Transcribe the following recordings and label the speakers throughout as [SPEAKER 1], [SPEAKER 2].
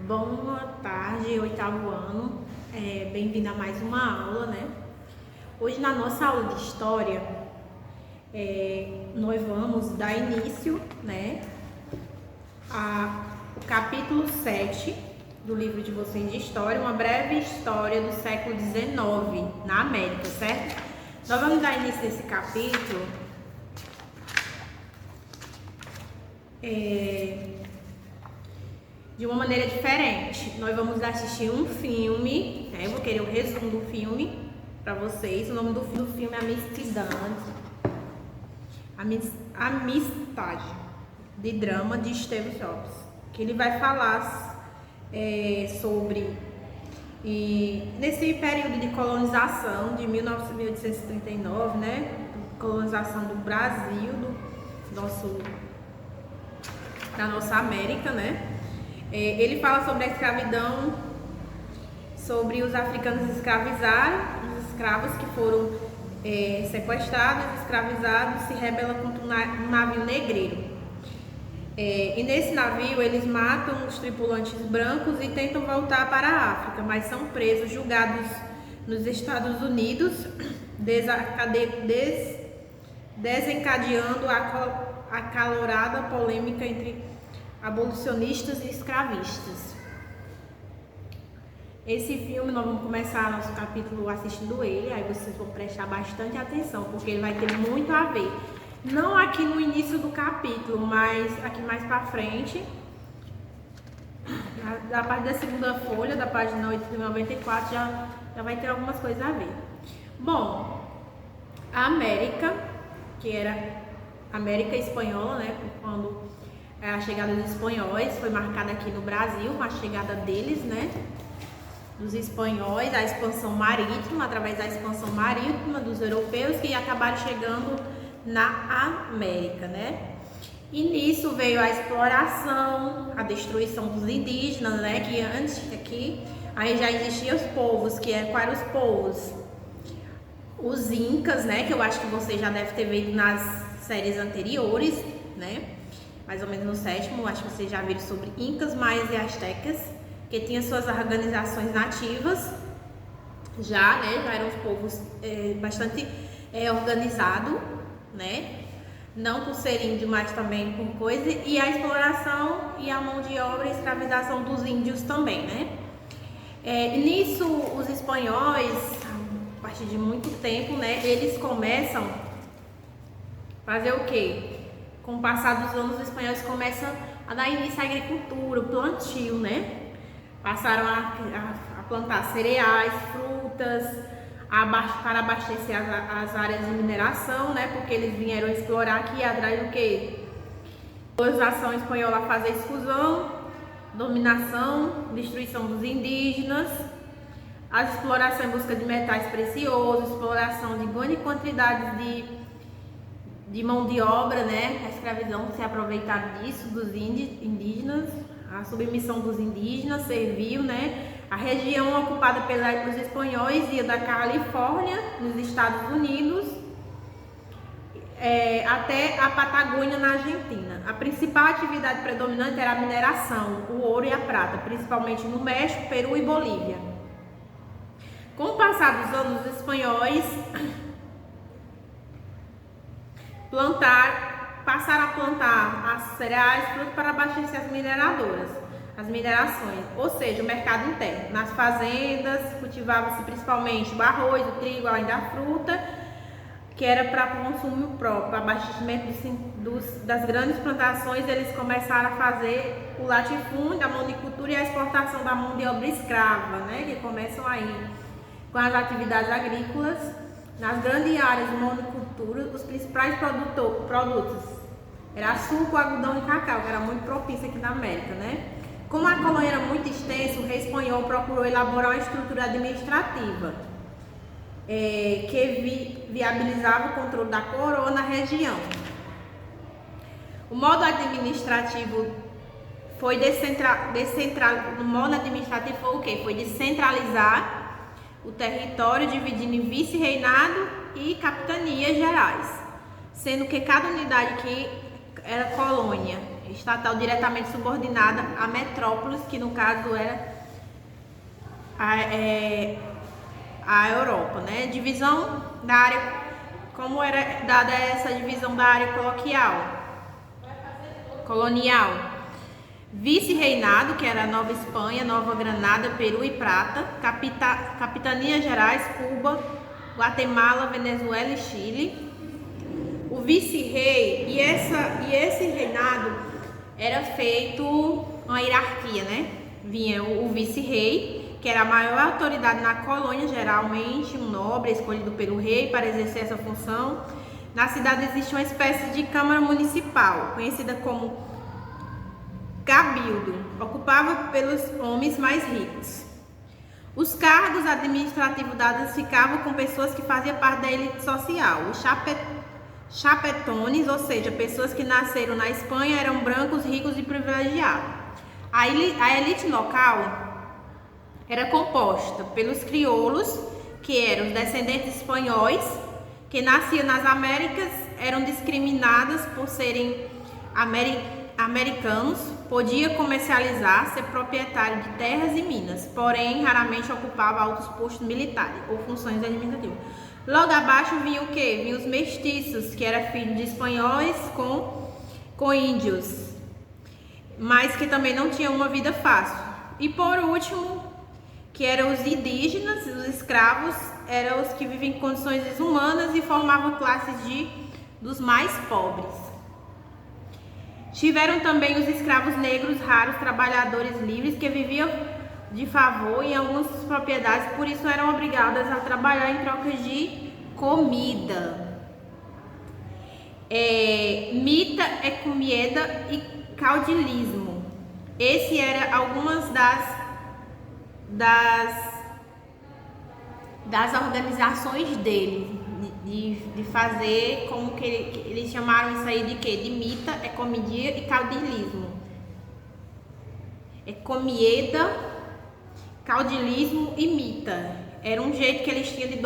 [SPEAKER 1] Boa tarde, oitavo ano. Bem-vindo a mais uma aula, né? Hoje na nossa aula de história, nós vamos dar início, né, ao capítulo 7 do livro de vocês de história, uma breve história do século XIX na América, certo? Nós vamos dar início a esse capítulo de uma maneira diferente. Nós vamos assistir um filme, né? Eu vou querer o resumo do filme para vocês. O nome do filme é Amistade, de drama de Steve Jobs, que ele vai falar sobre nesse período de colonização de 1839, né? Colonização do Brasil, da nossa América, né? Ele fala sobre a escravidão, sobre os africanos escravizados, os escravos que foram sequestrados, escravizados, se rebelam contra um navio negreiro. E nesse navio eles matam os tripulantes brancos e tentam voltar para a África, mas são presos, julgados nos Estados Unidos, desencadeando a acalorada polêmica entre abolicionistas e escravistas. Esse filme nós vamos começar nosso capítulo assistindo ele, aí vocês vão prestar bastante atenção, porque ele vai ter muito a ver. Não aqui no início do capítulo, mas aqui mais pra frente, da parte da segunda folha, da página 894, já vai ter algumas coisas a ver. Bom, a América, que era América Espanhola, né, quando a chegada dos espanhóis foi marcada aqui no Brasil, com a chegada deles, né, dos espanhóis, a expansão marítima, através da expansão marítima dos europeus, que acabaram chegando na América, né. E nisso veio a exploração, a destruição dos indígenas, né, que antes aqui, aí já existiam os povos, quais eram os povos? Os incas, né, que eu acho que você já deve ter visto nas séries anteriores, né, mais ou menos no sétimo, acho que vocês já viram sobre incas, maias e astecas, que tinham suas organizações nativas, já eram os povos bastante organizados, né, não por ser índio, mas também por coisa, e a exploração e a mão de obra e escravização dos índios também, né. Nisso, os espanhóis, a partir de muito tempo, né, eles começam a fazer o quê? Com o passar dos anos, os espanhóis começam a dar início à agricultura, o plantio, né? Passaram a plantar cereais, frutas, para abastecer as áreas de mineração, né? Porque eles vieram explorar aqui atrás do quê? A colonização espanhola a fazer exclusão, dominação, destruição dos indígenas, as explorações em busca de metais preciosos, exploração de grande quantidade de mão de obra, né? A escravidão, se aproveitar disso, dos indígenas, a submissão dos indígenas serviu, né? A região ocupada pelos espanhóis ia da Califórnia, nos Estados Unidos, até a Patagônia, na Argentina. A principal atividade predominante era a mineração, o ouro e a prata, principalmente no México, Peru e Bolívia. Com o passar dos anos, os espanhóis passaram a plantar as cereais, frutas para abastecer as minerações, ou seja, o mercado interno. Nas fazendas cultivava-se principalmente o arroz, o trigo, além da fruta, que era para consumo próprio. O abastecimento das grandes plantações, eles começaram a fazer o latifúndio, a monocultura e a exportação da mão de obra escrava, né, que começam aí com as atividades agrícolas. Nas grandes áreas de monocultura, os principais produtos era açúcar, algodão e cacau, que era muito propício aqui na América, né? Como a colônia era muito extensa, o rei espanhol procurou elaborar uma estrutura administrativa que viabilizava o controle da coroa na região. O modo administrativo foi o quê? Foi descentralizar o território, dividindo em vice-reinado e capitanias gerais, sendo que cada unidade que era colônia estatal diretamente subordinada a metrópoles, que no caso era a Europa, né? Divisão da área, como era dada essa divisão da área colonial. Vice-reinado, que era Nova Espanha, Nova Granada, Peru e Prata, Capitanias Gerais, Cuba, Guatemala, Venezuela e Chile. O vice-rei e esse reinado era feito uma hierarquia, né? Vinha o vice-rei, que era a maior autoridade na colônia, geralmente um nobre escolhido pelo rei para exercer essa função. Na cidade existe uma espécie de câmara municipal, conhecida como cabildo, ocupado pelos homens mais ricos. Os cargos administrativos dados ficavam com pessoas que faziam parte da elite social. Os chapetones, ou seja, pessoas que nasceram na Espanha, eram brancos, ricos e privilegiados. A elite local era composta pelos crioulos, que eram os descendentes espanhóis, que nasciam nas Américas, eram discriminadas por serem americanos, podia comercializar, ser proprietário de terras e minas, porém raramente ocupava altos postos militares ou funções administrativas. Logo abaixo vinha o quê? Vinha os mestiços, que era filho de espanhóis com índios, mas que também não tinham uma vida fácil. E por último, que eram os indígenas, os escravos, eram os que vivem em condições desumanas e formavam classes dos mais pobres. Tiveram também os escravos negros raros, trabalhadores livres que viviam de favor em algumas propriedades, por isso eram obrigadas a trabalhar em troca de comida. Mita, ecomieda e caudilismo. Esse era algumas das organizações dele, de fazer, como que eles chamaram isso aí de quê? De mita, ecomidia e caudilismo. Ecomieda, caudilismo e mita. Era um jeito que eles tinham de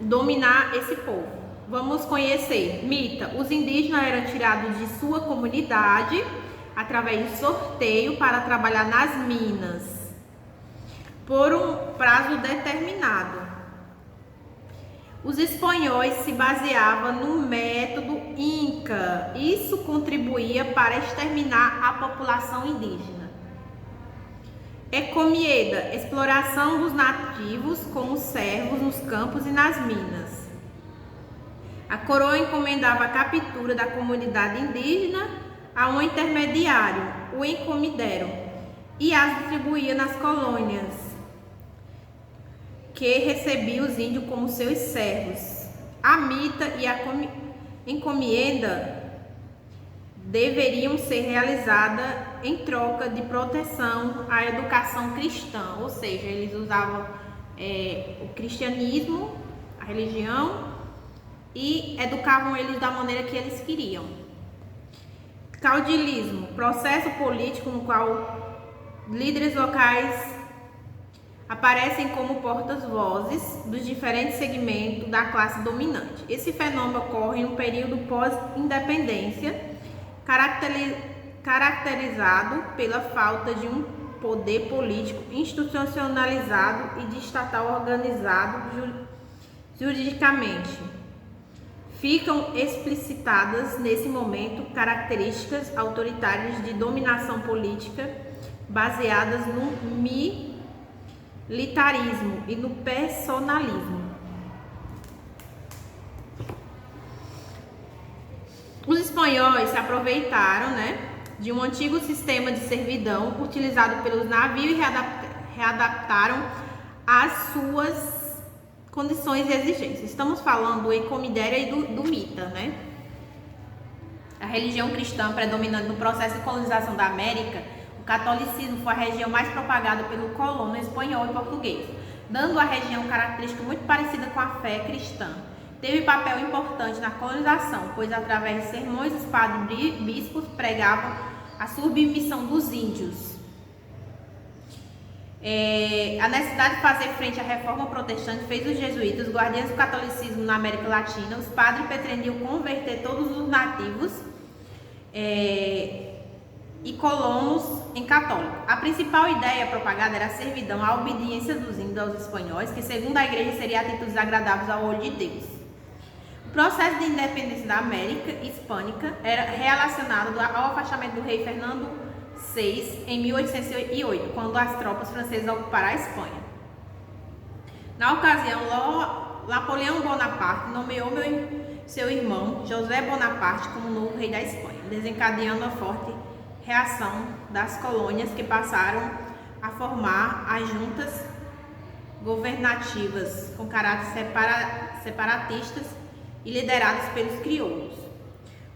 [SPEAKER 1] dominar esse povo. Vamos conhecer. Mita. Os indígenas eram tirados de sua comunidade através de sorteio para trabalhar nas minas por um prazo determinado. Os espanhóis se baseavam no método Inca. Isso contribuía para exterminar a população indígena. Ecomieda, exploração dos nativos como servos nos campos e nas minas. A coroa encomendava a captura da comunidade indígena a um intermediário, o encomendero, e as distribuía nas colônias, que recebia os índios como seus servos. A mita e a encomenda deveriam ser realizadas em troca de proteção à educação cristã, ou seja, eles usavam o cristianismo, a religião, e educavam eles da maneira que eles queriam. Caudilismo, processo político no qual líderes locais aparecem como portas-vozes dos diferentes segmentos da classe dominante. Esse fenômeno ocorre no período pós-independência, caracterizado pela falta de um poder político institucionalizado e de estatal organizado juridicamente. Ficam explicitadas nesse momento características autoritárias de dominação política baseadas no militarismo e no personalismo. Os espanhóis se aproveitaram, de um antigo sistema de servidão utilizado pelos navios e readaptaram às suas condições e exigências. Estamos falando do Ecomidéria e do Mita, A religião cristã predominante no processo de colonização da América, o catolicismo foi a região mais propagada pelo colono espanhol e português, dando à região característica muito parecida com a fé cristã. Teve papel importante na colonização, pois através de sermões os padres e bispos pregavam a submissão dos índios. A necessidade de fazer frente à reforma protestante fez os jesuítas, os guardiães do catolicismo na América Latina. Os padres pretendiam converter todos os nativos e colonos em católico. A principal ideia propagada era a servidão, a obediência dos índios aos espanhóis, que segundo a igreja seria atitudes agradáveis ao olho de Deus. O processo de independência da América Hispânica era relacionado ao afastamento do rei Fernando VI em 1808, quando as tropas francesas ocuparam a Espanha. Na ocasião, Napoleão Bonaparte nomeou seu irmão José Bonaparte como novo rei da Espanha, desencadeando a forte reação das colônias, que passaram a formar as juntas governativas com caráter separatistas e lideradas pelos crioulos.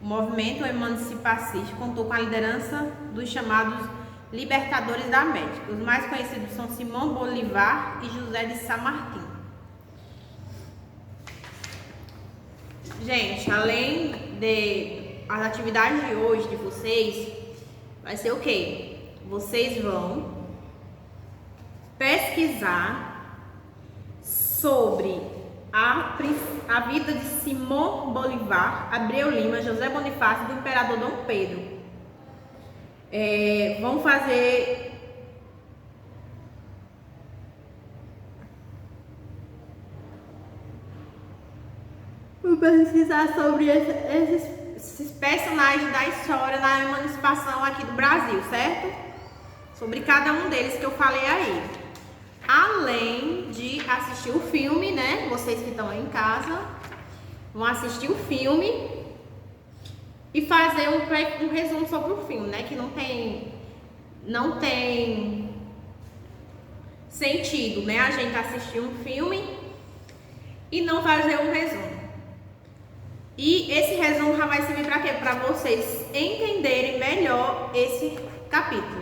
[SPEAKER 1] O movimento emancipacista contou com a liderança dos chamados libertadores da América. Os mais conhecidos são Simão Bolívar e José de San Martín. Gente, além das atividades de hoje de vocês, vai ser o quê? Vocês vão pesquisar sobre a vida de Simão Bolívar, Abreu Lima, José Bonifácio e do imperador Dom Pedro. Vão fazer pesquisar sobre esses personagens da história na emancipação aqui do Brasil, certo? Sobre cada um deles que eu falei aí. Além de assistir o filme, né? Vocês que estão aí em casa vão assistir o filme e fazer um resumo sobre o filme, né? Que não tem sentido, né? A gente assistir um filme e não fazer um resumo. E esse resumo já vai servir para quê? Para vocês entenderem melhor esse capítulo.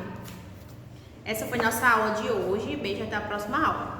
[SPEAKER 1] Essa foi nossa aula de hoje. Beijo, até a próxima aula.